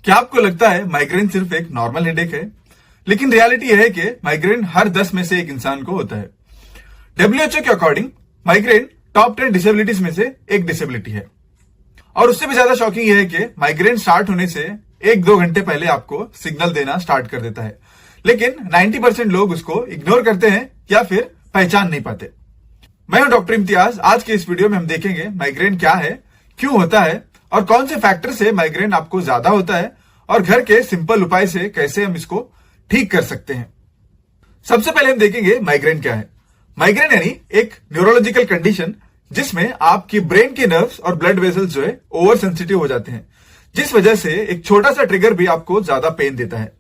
क्या आपको लगता है माइग्रेन सिर्फ एक नॉर्मल हेडेक है? लेकिन रियलिटी यह है कि माइग्रेन हर 10 में से एक इंसान को होता है। डब्ल्यूएचओ के अकॉर्डिंग माइग्रेन टॉप 10 डिसेबिलिटीज में से एक डिसेबिलिटी है। और उससे भी ज्यादा शॉकिंग यह है कि माइग्रेन स्टार्ट होने से 1-2 घंटे पहले आपको सिग्नल देना स्टार्ट कर देता है, लेकिन 90% लोग उसको इग्नोर करते हैं या फिर पहचान नहीं पाते। मैं हूं डॉक्टर इम्तियाज। आज के इस वीडियो में हम देखेंगे माइग्रेन क्या है, क्यों होता है और कौन से फैक्टर से माइग्रेन आपको ज्यादा होता है और घर के सिंपल उपाय से कैसे हम इसको ठीक कर सकते हैं। सबसे पहले हम देखेंगे माइग्रेन क्या है। माइग्रेन यानी एक न्यूरोलॉजिकल कंडीशन जिसमें आपकी ब्रेन के नर्व्स और ब्लड वेसल्स जो है ओवर सेंसिटिव हो जाते हैं, जिस वजह से एक छोटा सा ट्रिगर भी आपको ज्यादा पेन देता है।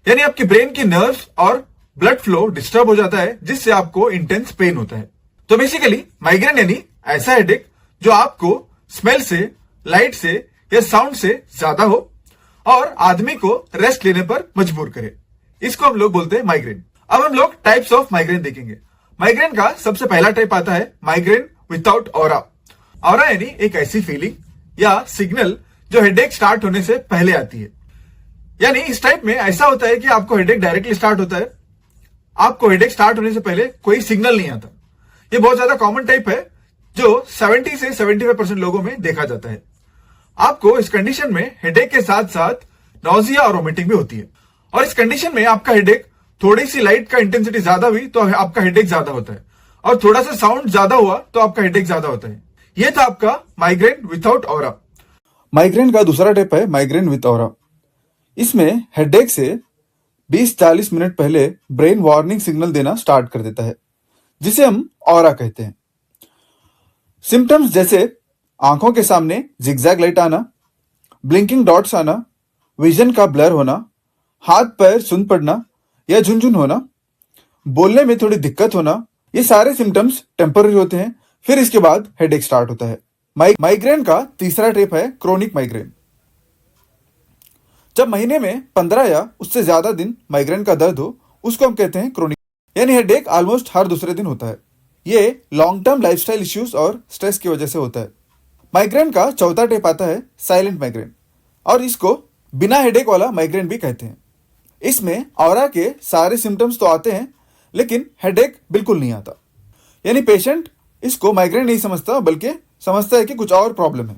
यानी आपकी ब्रेन की नर्व्स और ब्लड फ्लो डिस्टर्ब हो जाता है, जिससे आपको इंटेंस पेन होता है। तो बेसिकली माइग्रेन यानी ऐसा हेडेक जो आपको स्मेल से, लाइट से या साउंड से ज्यादा हो और आदमी को रेस्ट लेने पर मजबूर करे। इसको हम लोग बोलते हैं माइग्रेन। अब हम लोग टाइप्स ऑफ माइग्रेन देखेंगे। माइग्रेन का सबसे पहला टाइप आता है माइग्रेन विदाउट ऑरा। ऑरा यानी एक ऐसी फीलिंग या सिग्नल जो हेडेक स्टार्ट होने से पहले आती है। यानी इस टाइप में ऐसा होता है कि आपको हेडेक डायरेक्टली स्टार्ट होता है, आपको हेडेक स्टार्ट होने से पहले कोई सिग्नल नहीं आता। ये बहुत ज्यादा कॉमन टाइप है जो 70 से 75% लोगों में देखा जाता है। आपको इस कंडीशन में हेडेक के साथ साथ नॉजिया और वोमिटिंग भी होती है। और इस कंडीशन में आपका हेडेक थोड़ी सी लाइट का इंटेंसिटी ज्यादा हुई तो आपका हेडेक ज्यादा होता है, और थोड़ा सा साउंड ज्यादा हुआ तो आपका हेडेक ज्यादा होता है। यह था आपका माइग्रेन विदाउट ऑरा। माइग्रेन का दूसरा टाइप है माइग्रेन विद ऑरा। इसमें हेडेक से 20-40 मिनट पहले ब्रेन वार्निंग सिग्नल देना स्टार्ट कर देता है, जिसे हम ऑरा कहते हैं। सिम्टम्स जैसे आंखों के सामने जिगजैग लाइट आना, ब्लिंकिंग डॉट्स आना, विजन का ब्लर होना, हाथ पैर सुन पड़ना या झुनझुन होना, बोलने में थोड़ी दिक्कत होना, ये सारे सिम्टम्स टेम्पररी होते हैं। फिर इसके बाद हेडेक स्टार्ट होता है। माइग्रेन का तीसरा टाइप है क्रोनिक माइग्रेन। जब महीने में 15 या उससे ज्यादा दिन माइग्रेन का दर्द हो, उसको हम कहते हैं क्रोनिक। यानी हेडेक ऑलमोस्ट हर दूसरे दिन होता है। ये लॉन्ग टर्म लाइफस्टाइल इश्यूज और स्ट्रेस की वजह से होता है। माइग्रेन का चौथा टाइप आता है साइलेंट माइग्रेन, और इसको बिना हेडेक वाला माइग्रेन भी कहते हैं। इसमें ऑरा के सारे सिम्टम्स तो आते हैं, लेकिन हेडेक बिल्कुल नहीं आता। यानी पेशेंट इसको माइग्रेन नहीं समझता, बल्कि समझता है कि कुछ और प्रॉब्लम है।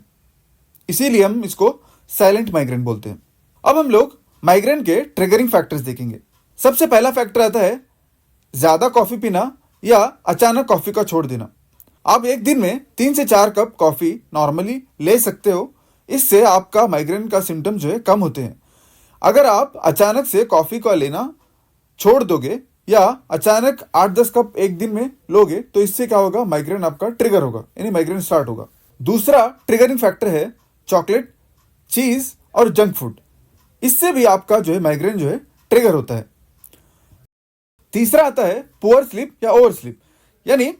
इसीलिए हम इसको साइलेंट माइग्रेन बोलते हैं। अब हम लोग माइग्रेन के ट्रिगरिंग फैक्टर्स देखेंगे। सबसे पहला फैक्टर आता है ज्यादा कॉफी पीना या अचानक कॉफी का छोड़ देना। आप एक दिन में 3 से 4 कप कॉफी नॉर्मली ले सकते हो। इससे आपका माइग्रेन का सिम्टम जो है कम होते हैं। अगर आप अचानक से कॉफी का लेना छोड़ दोगे या अचानक 8-10 कप एक दिन में लोगे, तो इससे क्या होगा, माइग्रेन आपका ट्रिगर होगा, यानी माइग्रेन स्टार्ट होगा। दूसरा ट्रिगरिंग फैक्टर है चॉकलेट, चीज और जंक फूड। इससे भी आपका जो है माइग्रेन जो है ट्रिगर होता है। तीसरा आता है पुअर स्लीप या ओवर स्लीप। यानी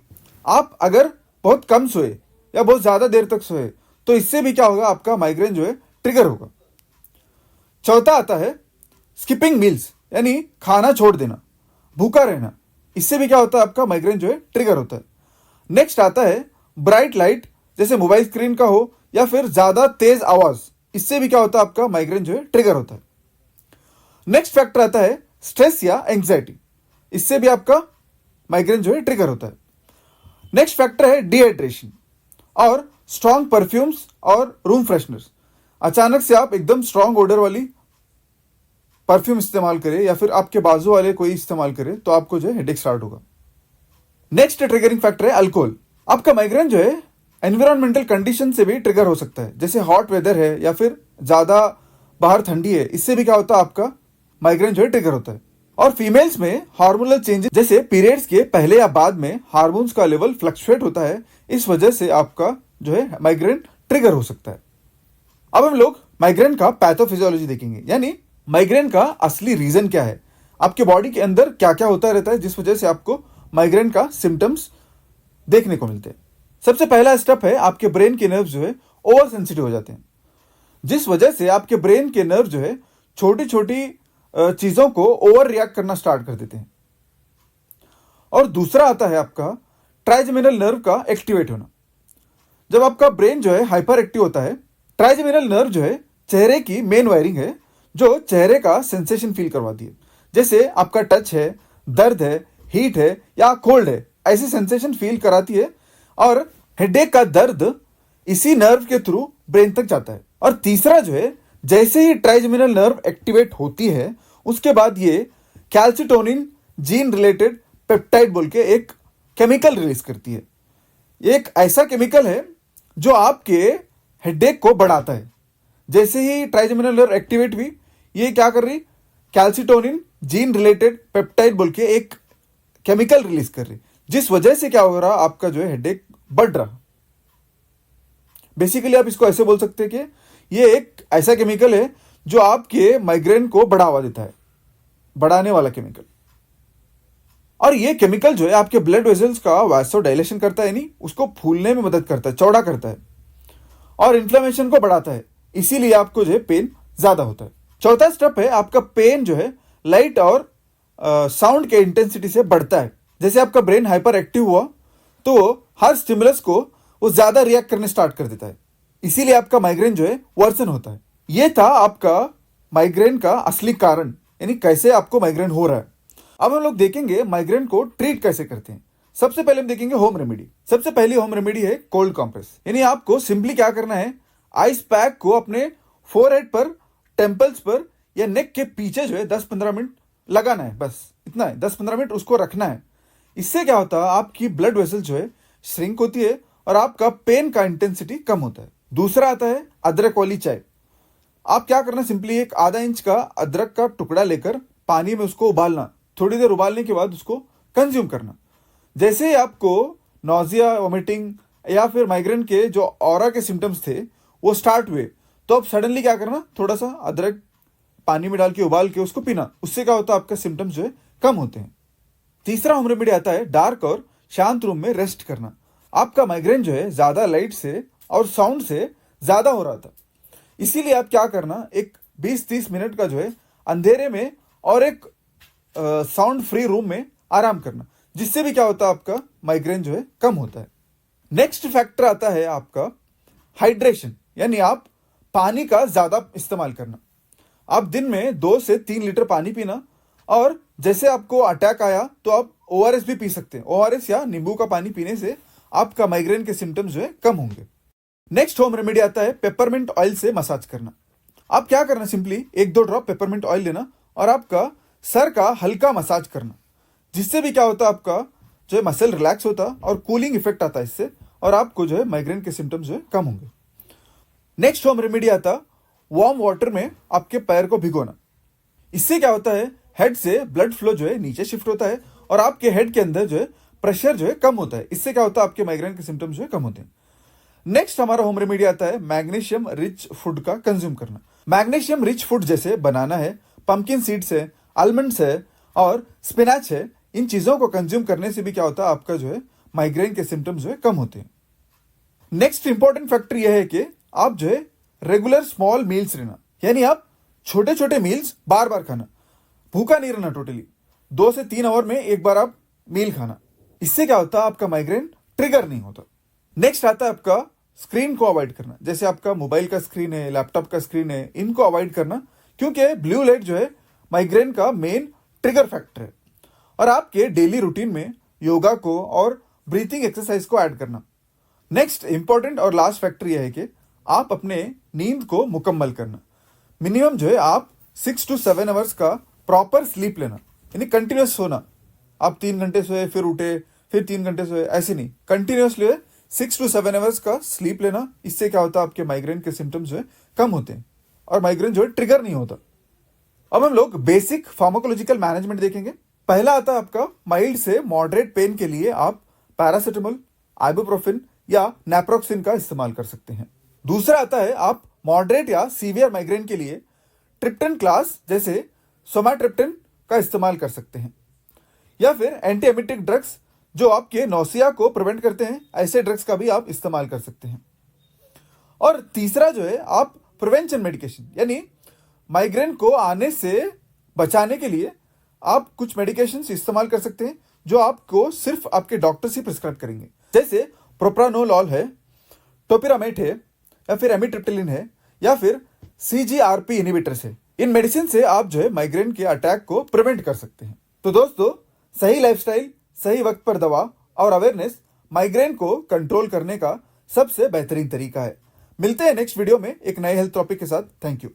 आप अगर बहुत कम सोए या बहुत ज्यादा देर तक सोए, तो इससे भी क्या होगा, आपका माइग्रेन जो है ट्रिगर होगा। चौथा आता है स्किपिंग मील्स, यानी खाना छोड़ देना, भूखा रहना। इससे भी क्या होता है, आपका माइग्रेन जो है ट्रिगर होता है। नेक्स्ट आता है ब्राइट लाइट, जैसे मोबाइल स्क्रीन का हो या फिर ज्यादा तेज आवाज। इससे भी क्या होता है, आपका माइग्रेन जो है ट्रिगर होता है। नेक्स्ट फैक्टर आता है स्ट्रेस या एंग्जाइटी। इससे भी आपका माइग्रेन जो है ट्रिगर होता है। नेक्स्ट फैक्टर है डिहाइड्रेशन और स्ट्रॉन्ग परफ्यूम्स और रूम फ्रेशनर्स। अचानक से आप एकदम स्ट्रॉन्ग ओडर वाली परफ्यूम इस्तेमाल करें या फिर आपके बाजू वाले कोई इस्तेमाल करे, तो आपको जो है हेडेक स्टार्ट होगा। नेक्स्ट ट्रिगरिंग फैक्टर है अल्कोहल। आपका माइग्रेन जो है एनवायरमेंटल कंडीशन से भी ट्रिगर हो सकता है, जैसे हॉट वेदर है या फिर ज्यादा बाहर ठंडी है। इससे भी क्या होता है, आपका माइग्रेन जो है ट्रिगर होता है। और फीमेल्स में हार्मोनल चेंजेस, जैसे पीरियड्स के पहले या बाद में हार्मोन्स का लेवल फ्लक्चुएट होता है, इस वजह से आपका जो है माइग्रेन ट्रिगर हो सकता है। अब हम लोग माइग्रेन का पैथोफिजियोलॉजी देखेंगे, यानी माइग्रेन का असली रीजन क्या है, आपके बॉडी के अंदर क्या क्या होता रहता है जिस वजह से आपको माइग्रेन का सिम्टम्स देखने को मिलते हैं। सबसे पहला स्टेप है आपके ब्रेन के नर्व जो है ओवर सेंसिटिव हो जाते हैं, जिस वजह से आपके ब्रेन के नर्व जो है छोटी छोटी चीजों को ओवर रिएक्ट करना स्टार्ट कर देते हैं। और दूसरा आता है आपका ट्राइजेमिनल नर्व का एक्टिवेट होना। जब आपका ब्रेन जो है हाइपर एक्टिव होता है, ट्राइजेमिनल नर्व जो है चेहरे की मेन वायरिंग है जो चेहरे का सेंसेशन फील करवाती है। जैसे आपका टच है, दर्द है, हीट है या कोल्ड है, ऐसी सेंसेशन फील कराती है। और हेडेक का दर्द इसी नर्व के थ्रू ब्रेन तक जाता है। और तीसरा जो है, जैसे ही ट्राइजेमिनल नर्व एक्टिवेट होती है उसके बाद ये कैल्सिटोनिन जीन रिलेटेड पेप्टाइड बोल के एक केमिकल रिलीज करती है। एक ऐसा केमिकल है जो आपके हेडेक को बढ़ाता है। जैसे ही ट्राइजेमिनल नर्व एक्टिवेट हुई, ये क्या कर रही, कैल्सिटोनिन जीन रिलेटेड पेप्टाइड बोल के एक केमिकल रिलीज कर रही, जिस वजह से क्या हो रहा, आपका जो है हेडेक बढ़ रहा। बेसिकली आप इसको ऐसे बोल सकते हैं कि ये एक ऐसा केमिकल है जो आपके माइग्रेन को बढ़ावा देता है, बढ़ाने वाला केमिकल। और ये केमिकल जो है आपके ब्लड वेसल्स का वासोडाइलेशन करता है, नहीं उसको फूलने में मदद करता है, चौड़ा करता है और इन्फ्लेमेशन को बढ़ाता है। इसीलिए आपको जो है पेन ज्यादा होता है। चौथा स्टेप है, आपका पेन जो है लाइट और साउंड के इंटेंसिटी से बढ़ता है। जैसे आपका ब्रेन हाइपर एक्टिव हुआ तो हर स्टिमुलस को वो ज्यादा रिएक्ट करने स्टार्ट कर देता है, इसीलिए आपका माइग्रेन जो है वर्सन होता है। ये था आपका माइग्रेन का असली कारण, यानी कैसे आपको माइग्रेन हो रहा है। अब हम लोग देखेंगे माइग्रेन को ट्रीट कैसे करते हैं। सबसे पहले हम देखेंगे होम रेमेडी। सबसे पहली होम रेमेडी है कोल्ड कॉम्प्रेस। यानी आपको सिंपली क्या करना है, आइस पैक को अपने फोरहेड पर, टेम्पल्स पर या नेक के पीछे जो है 10-15 मिनट लगाना है, बस इतना है। 10-15 मिनट उसको रखना है। इससे क्या होता है, आपकी ब्लड वेसल जो है श्रिंक होती है और आपका पेन का इंटेंसिटी कम होता है। दूसरा आता है अदरक वाली चाय। आप क्या करना, सिंपली एक आधा इंच का अदरक का टुकड़ा लेकर पानी में उसको उबालना, थोड़ी देर उबालने के बाद उसको कंज्यूम करना। जैसे ही आपको नोजिया, वोमिटिंग या फिर माइग्रेन के जो ऑरा के सिम्टम्स थे वो स्टार्ट हुए, तो आप सडनली क्या करना, थोड़ा सा अदरक पानी में डाल के उबाल के उसको पीना। उससे क्या होता है, आपका सिम्टम्स जो है कम होते हैं। तीसरा होम रेमेडी आता है डार्क और शांत रूम में रेस्ट करना। आपका माइग्रेन जो है ज्यादा लाइट से और साउंड से ज्यादा हो रहा था, इसीलिए आप क्या करना, एक 20-30 मिनट का जो है अंधेरे में और एक साउंड फ्री रूम में आराम करना, जिससे भी क्या होता है, आपका माइग्रेन जो है कम होता है। नेक्स्ट फैक्टर आता है आपका हाइड्रेशन, यानी आप पानी का ज्यादा इस्तेमाल करना। आप दिन में 2 से 3 लीटर पानी पीना। और जैसे आपको अटैक आया तो आप ORS भी पी सकते हैं। ORS या नींबू का पानी पीने से आपका माइग्रेन के सिम्टम्स जो है कम होंगे। नेक्स्ट होम रेमेडी आता है पेपरमिंट ऑयल से मसाज करना। आप क्या करना, सिंपली 1-2 ड्रॉप पेपरमिंट ऑयल लेना और आपका सर का हल्का मसाज करना, जिससे भी क्या होता है, आपका जो है मसल रिलैक्स होता और कूलिंग इफेक्ट आता है इससे, और आपको जो है माइग्रेन के सिम्टम्स जो है कम होंगे। नेक्स्ट होम रेमेडी आता वार्म वाटर में आपके पैर को भिगोना। इससे क्या होता है, हेड से ब्लड फ्लो जो है नीचे शिफ्ट होता है और आपके हेड के अंदर जो है प्रेशर जो है कम होता है। इससे क्या होता है, आपके माइग्रेन के सिम्टम्स जो है कम होते हैं। नेक्स्ट हमारा होम रेमेडी आता है मैग्नीशियम रिच फूड का कंज्यूम करना। मैग्नीशियम रिच फूड जैसे बनाना है, पंपकिन सीड्स है, आलमंड्स है और स्पिनाच है, इन चीजों को कंज्यूम करने से भी क्या होता है, आपका जो है माइग्रेन के सिम्टम्स जो है कम होते हैं। नेक्स्ट इंपॉर्टेंट फैक्टर यह है कि आप जो है रेगुलर स्मॉल मील्स लेना, यानी आप छोटे छोटे मील्स बार बार खाना, भूखा नहीं रहना टोटली। 2 से 3 आवर में एक बार आप मील खाना। इससे क्या होता है, आपका माइग्रेन ट्रिगर नहीं होता। नेक्स्ट आता है आपका स्क्रीन को अवॉइड करना। जैसे आपका मोबाइल का स्क्रीन है, लैपटॉप का स्क्रीन है, इनको अवॉइड करना, क्योंकि ब्लू लाइट जो है माइग्रेन का मेन ट्रिगर फैक्टर है। और आपके डेली रूटीन में योगा को और ब्रीथिंग एक्सरसाइज को ऐड करना। नेक्स्ट इंपॉर्टेंट और लास्ट फैक्टर यह है कि आप अपने नींद को मुकम्मल करना। मिनिमम जो है आप 6 to 7 आवर्स का प्रॉपर स्लीप लेना, यानी कंटिन्यूस सोना। आप 3 घंटे सोए फिर उठे, फिर 3 घंटे सोए, ऐसे नहीं, कंटिन्यूसली 6 to 7 आवर्स का स्लीप लेना। इससे क्या होता है, आपके माइग्रेन के सिम्टम्स जो है कम होते हैं और माइग्रेन जो है ट्रिगर नहीं होता। अब हम लोग बेसिक फार्माकोलॉजिकल मैनेजमेंट देखेंगे। पहला आता है आपका माइल्ड से मॉडरेट पेन के लिए आप पैरासिटामोल, आइबुप्रोफेन या नैप्रोक्सिन का इस्तेमाल कर सकते हैं। दूसरा आता है आप मॉडरेट या सीवियर माइग्रेन के लिए ट्रिप्टन क्लास जैसे सोमाट्रिप्टन का इस्तेमाल कर सकते हैं, या फिर एंटी एमिटिक ड्रग्स जो आपके नौसिया को प्रिवेंट करते हैं, ऐसे ड्रग्स का भी आप इस्तेमाल कर सकते हैं। और तीसरा जो है आप प्रिवेंशन मेडिकेशन, यानी माइग्रेन को आने से बचाने के लिए आप कुछ मेडिकेशंस इस्तेमाल कर सकते हैं जो आपको सिर्फ आपके डॉक्टर से प्रिस्क्राइब करेंगे। जैसे प्रोप्रानोलॉल है, टोपिरामेट है, या फिर एमिट्रिप्टिलिन है, या फिर CGRP इनहिबिटर से। इन मेडिसिन से आप जो है माइग्रेन के अटैक को प्रिवेंट कर सकते हैं। तो दोस्तों, सही लाइफस्टाइल, सही वक्त पर दवा और अवेयरनेस माइग्रेन को कंट्रोल करने का सबसे बेहतरीन तरीका है। मिलते हैं नेक्स्ट वीडियो में एक नए हेल्थ टॉपिक के साथ। Thank you.